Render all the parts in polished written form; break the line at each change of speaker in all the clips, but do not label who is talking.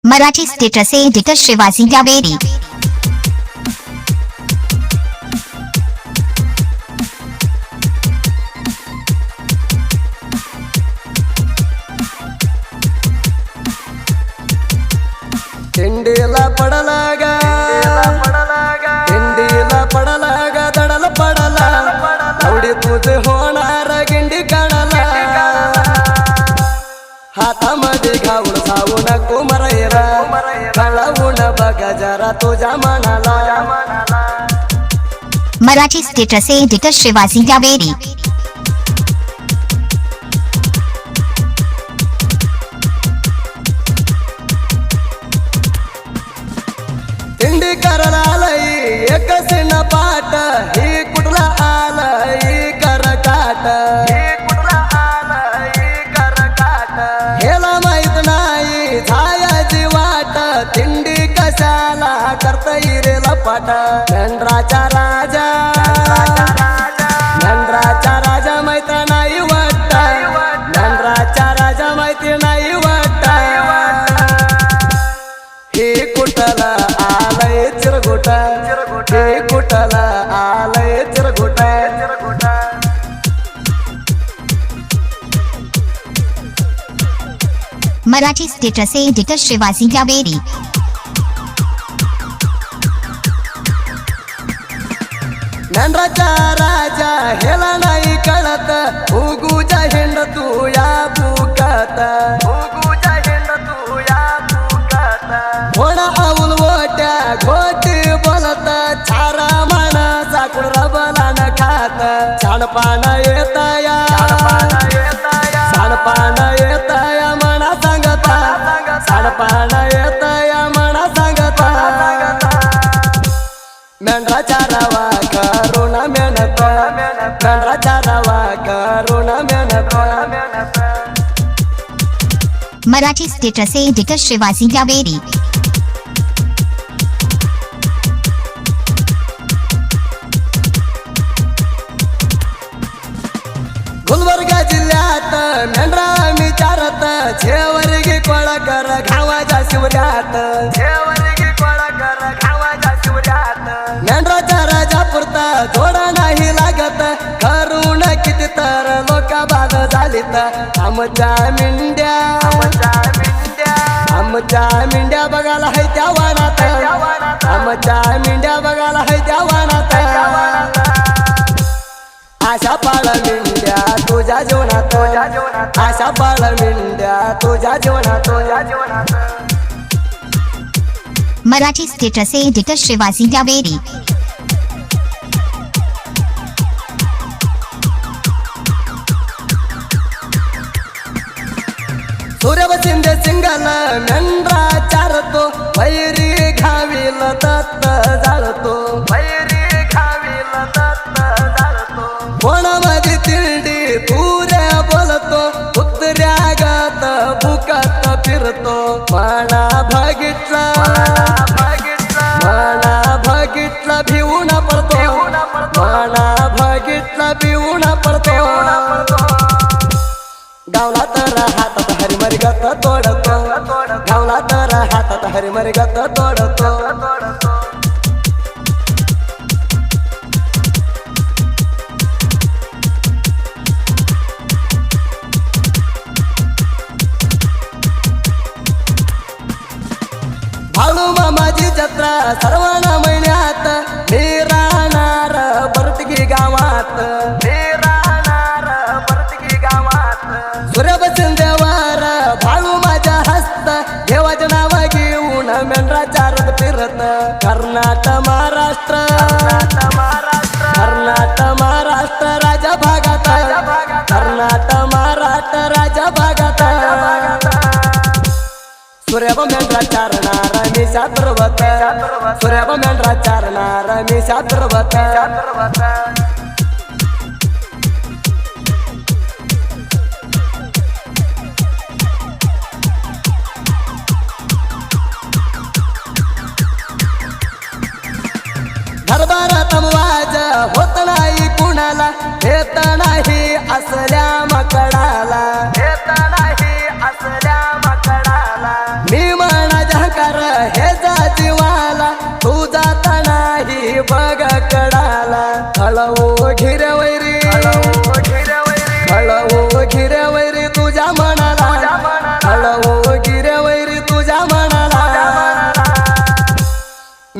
Marathi status editor Shivaji Javeri.
हिंडीला पडलागा दडल पडला आवडी तुझे होणार गिंडी काढला हातामध्ये घाऊन जाऊ नको मरायला कळवून बघा जरा तुझ्या मनाला।
Marathi status editor Shivaji Javeri.
हिंडी करायला आलंय एक सिन पाट ही कुठला आलंय कर काट हेला माहित नाही छायाची वाट थिंडी कशाला करता हिरेला पाट। नंद्राचा राजा माहित नाही वाट नंद्राचा राजा माहिती नाही वाट हे कुठला आलंय चिरगुट हे कुठला आलंय चिरगुट।
Marathi status editor Shivaji Javeri.
नंद्राचा राजा हेला नाही कळत उगूच्या हिंड तू या बुकत होणा आऊल ओट्या घोटी बोलत चारा म्हणा चाकूड रबला न खात छानपान येतया म्हणा सांगता छानपान येतया म्हणा सांगता। मेंढराच्या रवा करून मेहनत मेंढराच्या रवा करून मेहनत।
Marathi status editor Shivaji Javeri.
गुलबर्गा जिल्ह्यात मेंढरा मी चारत छेवर्गी कोळकर घावाच्या शिवऱ्यात मेंढराच्या राजा पुरता जोडा नाही लागत करून किती तर लोक बाद झालीत आमच्या मिंड्या बघायला है त्या वानात आमच्या मिंड्या बघायला है त्या वानात। आशा पाळ मिंड्या तुझ्या जीवनात आशा पाळ मिंड्या तुझ्या जीवनात।
Marathi status editor Shivaji Javeri.
सूर्यव शिंदे सिंगल मेंढरा चारतो वैरी घावील दत्त जाळतो कोणामध्ये तिरडी पुऱ्या बोलतो कुत्र्या गात बुकात फिरतो म्हणा बघितला भिवून पडतो म्हणा बघितला भिवून पडतो। गावला तर हातात हरिमरगत तोडतो गावला तर हातात हरिमरगत तोडतो। भाऊ मामाची जत्रा सर्वांना महिन्यात मी राहणार परतगी गावात सूर्यव शिंदेवार भाऊ माझ्या हस्त देवाच्या नावा घेऊन मेंढरा चारत फिरत कर्नाटक महाराष्ट्र राजा भागात राजा भागात सूर्यव मेंढरा चारणार मी शात्रवत सूर्यव मेंढरा चारणार मी शात्रवत। दरबारात वाज होत नाही कुणाला येत नाही असल्या मकडाला मी म्हणा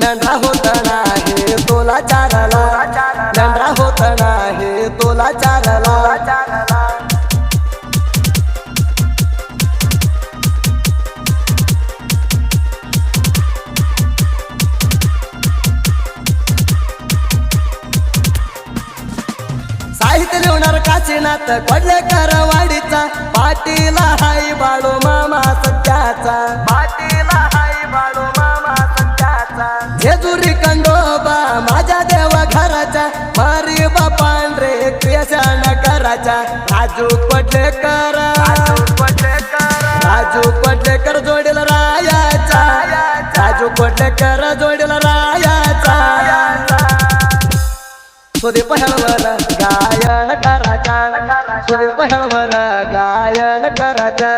मेंढरा होत नाही तोला चारला मेंढरा होत नाही तोला चारला साहित्य लिहणार काशीनाथ कोल्हेकर वाडीचा पाटीला हाय बाळू मामा सत्याचा पाटीला हाय बाळू मामा सत्याचा जेजुरी खंडोबा माझ्या देवा घराचा मारी पांढरे क्रियाशान कराचा राजू कोल्हेकर राजू कोल्हेकर जोडील रायाचा राजू कोल्हेकर जोडील रायाचा सुदीप हळवल गायन कराचा सुदीप हळवल गायन कराचा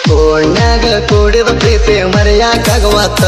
कोण्याग कोडीद प्रीती मर्या कगवत